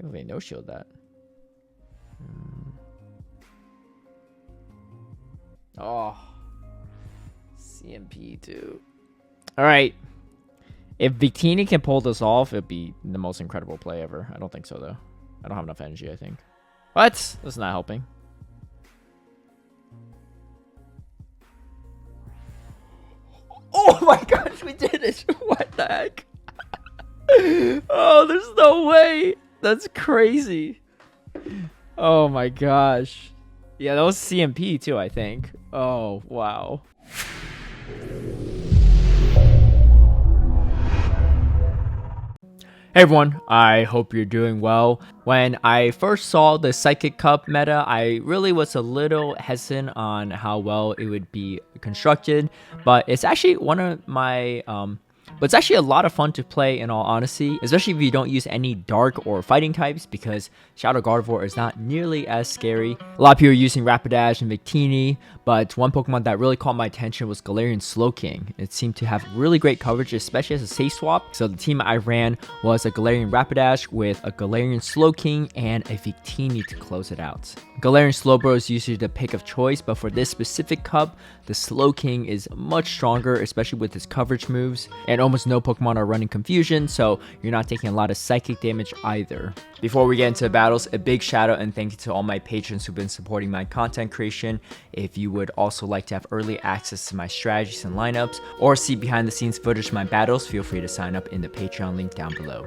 Can't believe they no-shield that. Oh. CMP too. Alright. If Victini can pull this off, it'd be the most incredible play ever. I don't think so, though. I don't have enough energy, I think. What? That's not helping. Oh my gosh, we did it! What the heck? Oh, there's no way! That's crazy. Oh my gosh. Yeah, that was CMP too, I think. Oh, wow. Hey everyone, I hope you're doing well. When I first saw the Psychic Cup meta, I really was a little hesitant on how well it would be constructed, but it's actually it's actually a lot of fun to play in all honesty, especially if you don't use any dark or fighting types, because Shadow Gardevoir is not nearly as scary. A lot of people are using Rapidash and Victini, but one Pokemon that really caught my attention was Galarian Slowking. It seemed to have really great coverage, especially as a safe swap. So the team I ran was a Galarian Rapidash with a Galarian Slowking and a Victini to close it out. Galarian Slowbro is usually the pick of choice, but for this specific cup, the Slowking is much stronger, especially with its coverage moves, and almost no Pokemon are running Confusion, so you're not taking a lot of psychic damage either. Before we get into the battles, a big shout out and thank you to all my patrons who've been supporting my content creation. If you would also like to have early access to my strategies and lineups, or see behind the scenes footage of my battles, feel free to sign up in the Patreon link down below.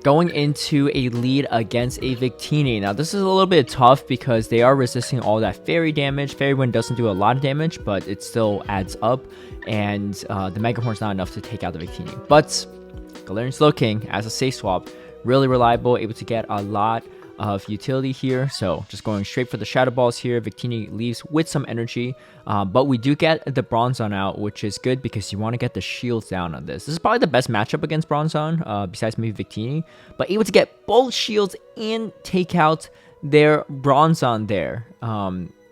Going into a lead against a Victini. Now this is a little bit tough because they are resisting all that fairy damage. Fairy Wind doesn't do a lot of damage, but it still adds up, and the Mega Horn's not enough to take out the Victini. But Galarian Slowking as a safe swap, really reliable, able to get a lot of utility here. So just going straight for the Shadow Balls here. Victini leaves with some energy, but we do get the Bronzong out, which is good because you want to get the shields down on this. This is probably the best matchup against Bronzong, besides maybe Victini, but able to get both shields and take out their Bronzong there.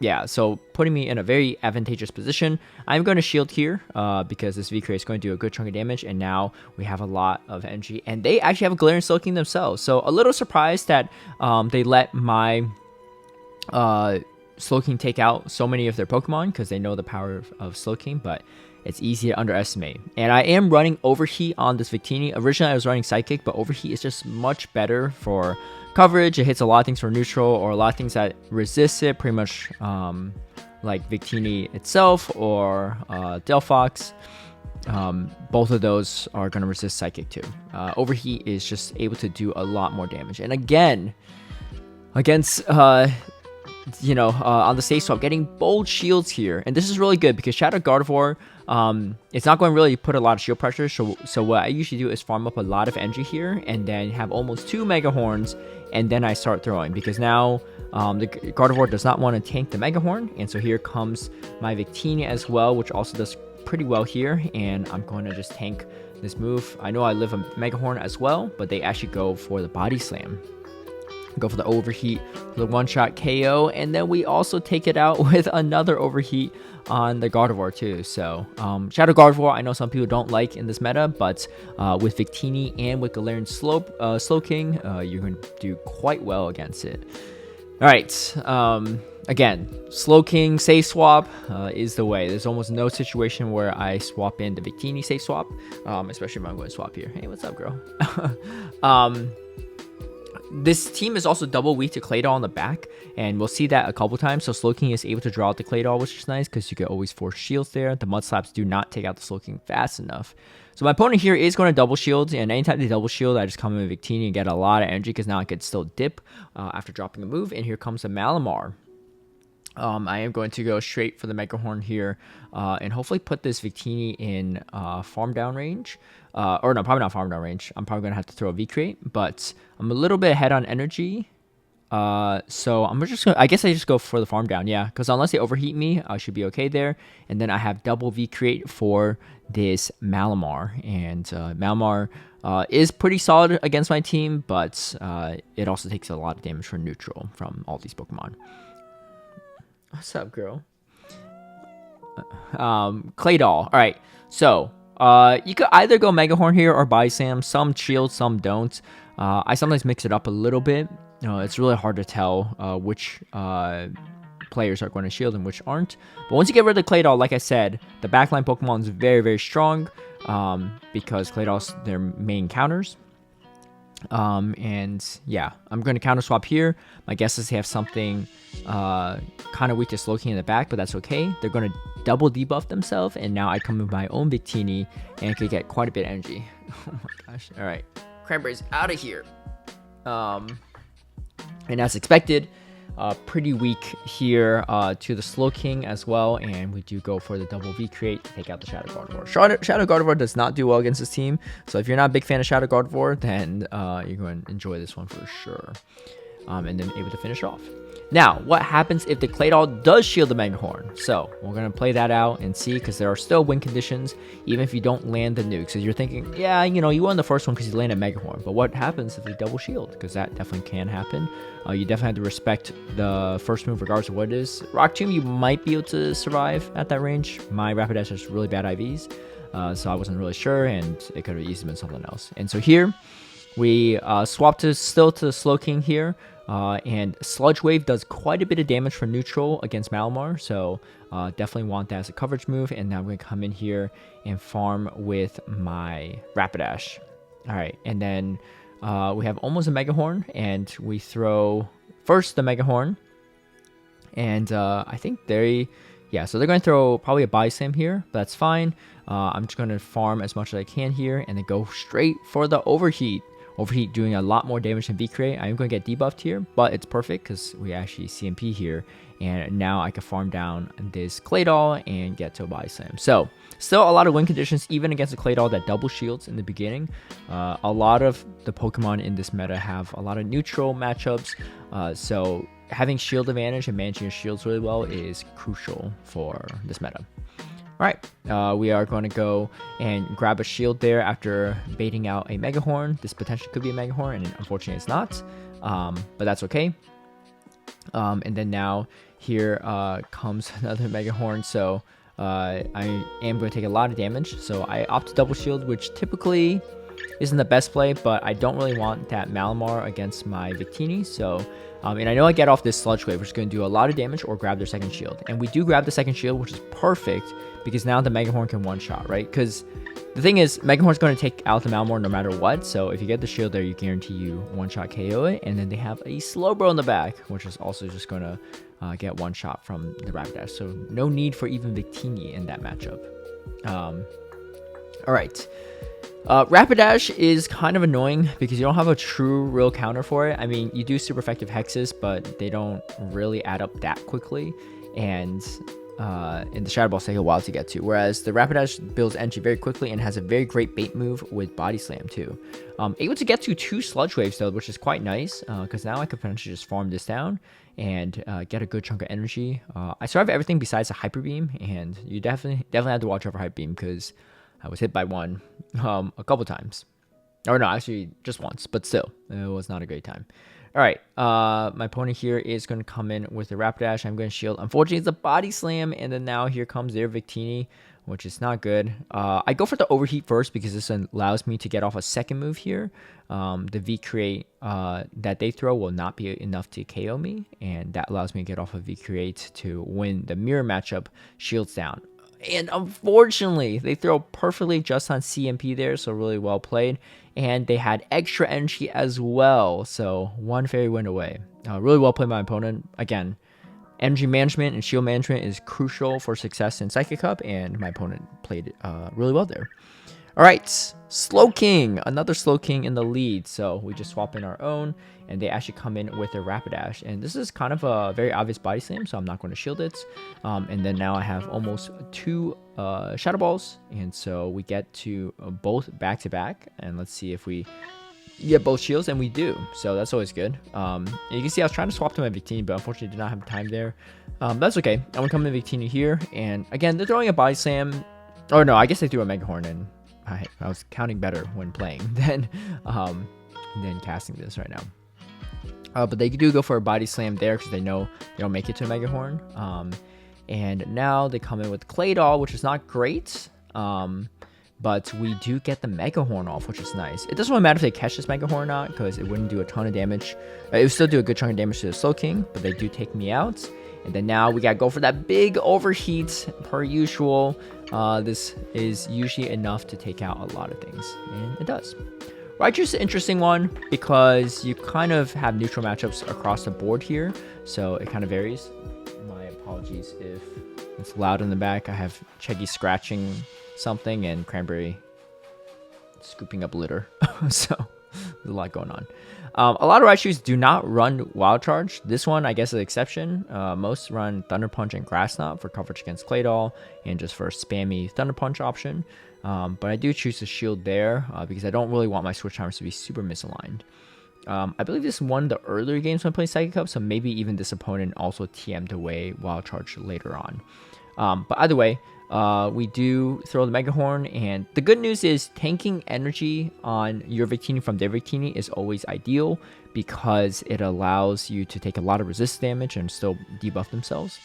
Yeah, so putting me in a very advantageous position. I'm going to shield here because this V-Create is going to do a good chunk of damage, and now we have a lot of energy. And they actually have a Galarian Slowking themselves, so a little surprised that they let my Slowking take out so many of their Pokemon because they know the power of Slowking, but it's easy to underestimate. And I am running Overheat on this Victini. Originally, I was running Psychic, but Overheat is just much better for coverage. It hits a lot of things for neutral, or a lot of things that resist it, pretty much like Victini itself or Delphox. Both of those are going to resist Psychic too. Overheat is just able to do a lot more damage. And again, against on the safe swap, getting bold shields here, and this is really good because Shadow Gardevoir, it's not going to really put a lot of shield pressure. So what I usually do is farm up a lot of energy here, and then have almost 2 Mega Horns, and then I start throwing, because now the Gardevoir does not want to tank the Mega Horn, and so here comes my Victini as well, which also does pretty well here, and I'm going to just tank this move. I know I live a Mega Horn as well, but they actually go for the Body Slam. Go for the Overheat, the one-shot KO, and then we also take it out with another Overheat on the Gardevoir too. So Shadow Gardevoir, I know some people don't like in this meta, but with Victini and with Galarian Slowking, you're going to do quite well against it. All right, again, Slowking safe swap is the way. There's almost no situation where I swap in the Victini safe swap, especially if I'm going to swap here. Hey, what's up, girl? This team is also double weak to Claydol on the back, and we'll see that a couple times. So Slowking is able to draw out the Claydol, which is nice because you can always force shields there. The Mud Slaps do not take out the Slowking fast enough. So my opponent here is going to double shield, and anytime they double shield, I just come in with Victini and get a lot of energy because now I can still dip after dropping a move. And here comes a Malamar. I am going to go straight for the Mega Horn here, and hopefully put this Victini in farm down range. Or no, probably not farm down range. I'm probably going to have to throw a V-Create, but I'm a little bit ahead on energy. So I'm just gonna, I guess I just go for the farm down, yeah, because unless they overheat me, I should be okay there. And then I have double V-Create for this Malamar, and Malamar is pretty solid against my team, but it also takes a lot of damage for neutral from all these Pokemon. What's up, girl? Claydol. All right, so You could either go Mega Horn here or Body Slam. Some shield, some don't. I sometimes mix it up a little bit. It's really hard to tell which players are going to shield and which aren't. But once you get rid of Claydol, like I said, the backline Pokemon is very, very strong because Claydol's their main counters. And yeah, I'm going to counter swap here. My guess is they have something kind of weak to Slowking in the back, but that's okay. They're going to double debuff themselves, and now I come with my own Victini and could get quite a bit of energy. Oh my gosh. All right, Cranberry's out of here. And as expected, pretty weak here to the Slowking as well, and we do go for the double V create to take out the Shadow Gardevoir. Shadow Gardevoir does not do well against this team, so if you're not a big fan of Shadow Gardevoir, then you're going to enjoy this one for sure. And then able to finish off. Now, what happens if the Claydol does shield the Mega Horn? So, we're going to play that out and see, because there are still win conditions, even if you don't land the nuke. So you're thinking, yeah, you know, you won the first one because you landed Mega Horn. But what happens if they double shield? Because that definitely can happen. You definitely have to respect the first move regardless of what it is. Rock Tomb, you might be able to survive at that range. My Rapidash has really bad IVs, so I wasn't really sure, and it could have easily been something else. And so here, we swap still to the Slowking here. And Sludge Wave does quite a bit of damage for neutral against Malamar, so definitely want that as a coverage move. And now I'm going to come in here and farm with my Rapidash. Alright, and then we have almost a Mega Horn, and we throw first the Mega Horn. And I think so they're going to throw probably a Body Slam here, but that's fine. I'm just going to farm as much as I can here, and then go straight for the Overheat. Overheat doing a lot more damage than V-Create. I'm going to get debuffed here, but it's perfect because we actually CMP here. And now I can farm down this Claydol and get to a Body Slam. So, still a lot of win conditions, even against the Claydol that double shields in the beginning. A lot of the Pokemon in this meta have a lot of neutral matchups. So, having shield advantage and managing your shields really well is crucial for this meta. Alright, we are going to go and grab a shield there after baiting out a Mega Horn. This potentially could be a Mega Horn, and unfortunately it's not, but that's okay. And then now here comes another Mega Horn, so I am going to take a lot of damage. So I opt to double shield, which typically isn't the best play, but I don't really want that Malamar against my Victini, so... and I know I get off this Sludge Wave, which is going to do a lot of damage, or grab their second shield. And we do grab the second shield, which is perfect, because now the Mega Horn can one-shot, right? Because the thing is, Mega Horn's going to take out the Malamar no matter what, so if you get the shield there, you guarantee you one-shot KO it. And then they have a Slowbro in the back, which is also just going to get one-shot from the Rapidash. So no need for even Victini in that matchup. Alright. Rapidash is kind of annoying because you don't have a true real counter for it. I mean, you do super effective hexes, but they don't really add up that quickly, and the Shadow Balls take a while to get to. Whereas the Rapidash builds energy very quickly and has a very great bait move with Body Slam too. Able to get to 2 Sludge Waves though, which is quite nice because now I could potentially just farm this down and get a good chunk of energy. I survived everything besides a Hyper Beam, and you definitely have to watch out for Hyper Beam because I was hit by one a couple times. Or no, actually just once, but still, it was not a great time. Alright, my opponent here is going to come in with the Rapidash. I'm going to shield. Unfortunately, it's a Body Slam, and then now here comes their Victini, which is not good. I go for the Overheat first because this allows me to get off a second move here. The V-Create that they throw will not be enough to KO me, and that allows me to get off a V-Create to win the mirror matchup, shields down. And unfortunately, they throw perfectly just on CMP there, so really well played. And they had extra energy as well, so one fairy win away. Really well played by my opponent. Again, energy management and shield management is crucial for success in Psychic Cup, and my opponent played really well there. Alright, Slowking, another Slowking in the lead. So we just swap in our own, and they actually come in with their Rapidash. And this is kind of a very obvious Body Slam, so I'm not going to shield it. And then now I have almost 2 Shadow Balls, and so we get to both back-to-back. And let's see if we get both shields, and we do. So that's always good. And you can see I was trying to swap to my Victini, but unfortunately did not have time there. That's okay. I'm going to come in Victini here, and again, they're throwing a Body Slam. Oh no, I guess they threw a Mega Horn in. I was counting better when playing than casting this right now. But they do go for a Body Slam there because they know they don't make it to a Mega Horn. And now they come in with Claydol, which is not great. but we do get the Mega Horn off, which is nice. It doesn't really matter if they catch this Mega Horn or not, because it wouldn't do a ton of damage. It would still do a good chunk of damage to the Slowking, but they do take me out. And then now we gotta go for that big overheat per usual. This is usually enough to take out a lot of things, and it does. Raichu's an interesting one because you kind of have neutral matchups across the board here, so it kind of varies. My apologies if it's loud in the back. I have Cheggy scratching something and Cranberry scooping up litter, so there's a lot going on. A lot of Raichus do not run Wild Charge. This one, I guess, is an exception. Most run Thunder Punch and Grass Knot for coverage against Claydol and just for a spammy Thunder Punch option. But I do choose to shield there because I don't really want my switch timers to be super misaligned. I believe this is one of the earlier games when I played Psychic Cup, so maybe even this opponent also TM'd away Wild Charge later on. But either way, we do throw the Mega Horn, and the good news is tanking energy on your Victini from their Victini is always ideal because it allows you to take a lot of resist damage and still debuff themselves.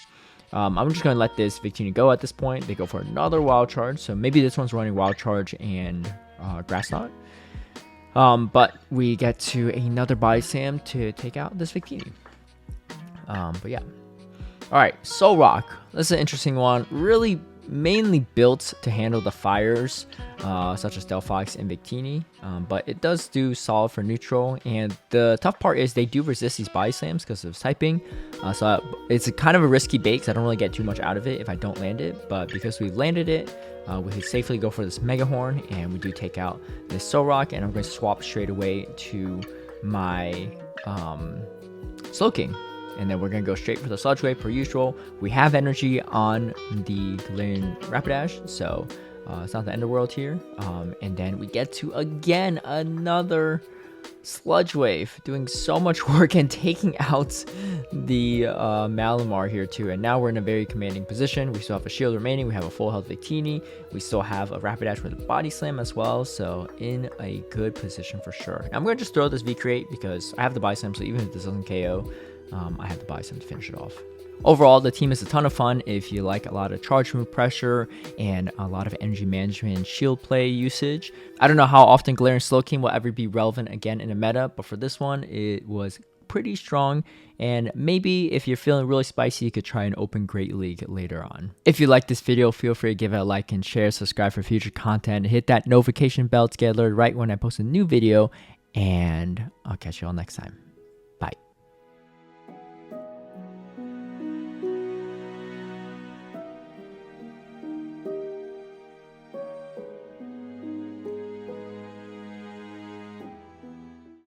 I'm just going to let this Victini go at this point. They go for another Wild Charge, so maybe this one's running Wild Charge and Grass Knot. But we get to another Body Slam to take out this Victini. But yeah. Alright, Solrock. This is an interesting one. Really mainly built to handle the fires, such as Delphox and Victini, but it does do solid for neutral, and the tough part is they do resist these Body Slams because of typing, so it's kind of a risky bait because I don't really get too much out of it if I don't land it, but because we landed it, we could safely go for this Mega Horn, and we do take out this Solrock, and I'm going to swap straight away to my Slowking. And then we're going to go straight for the Sludge Wave per usual. We have energy on the Galarian Rapidash, so it's not the end of the world here. And then we get to, again, another Sludge Wave. Doing so much work and taking out the Malamar here too. And now we're in a very commanding position. We still have a shield remaining. We have a full health Victini. We still have a Rapidash with a Body Slam as well. So in a good position for sure. And I'm going to just throw this V-Create because I have the Body Slam, so even if this doesn't KO, I have to buy some to finish it off. Overall, the team is a ton of fun if you like a lot of charge move pressure and a lot of energy management and shield play usage. I don't know how often Galarian Slowking will ever be relevant again in a meta, but for this one, it was pretty strong, and maybe if you're feeling really spicy, you could try an open Great League later on. If you like this video, feel free to give it a like and share, subscribe for future content, hit that notification bell to get alerted right when I post a new video, and I'll catch you all next time.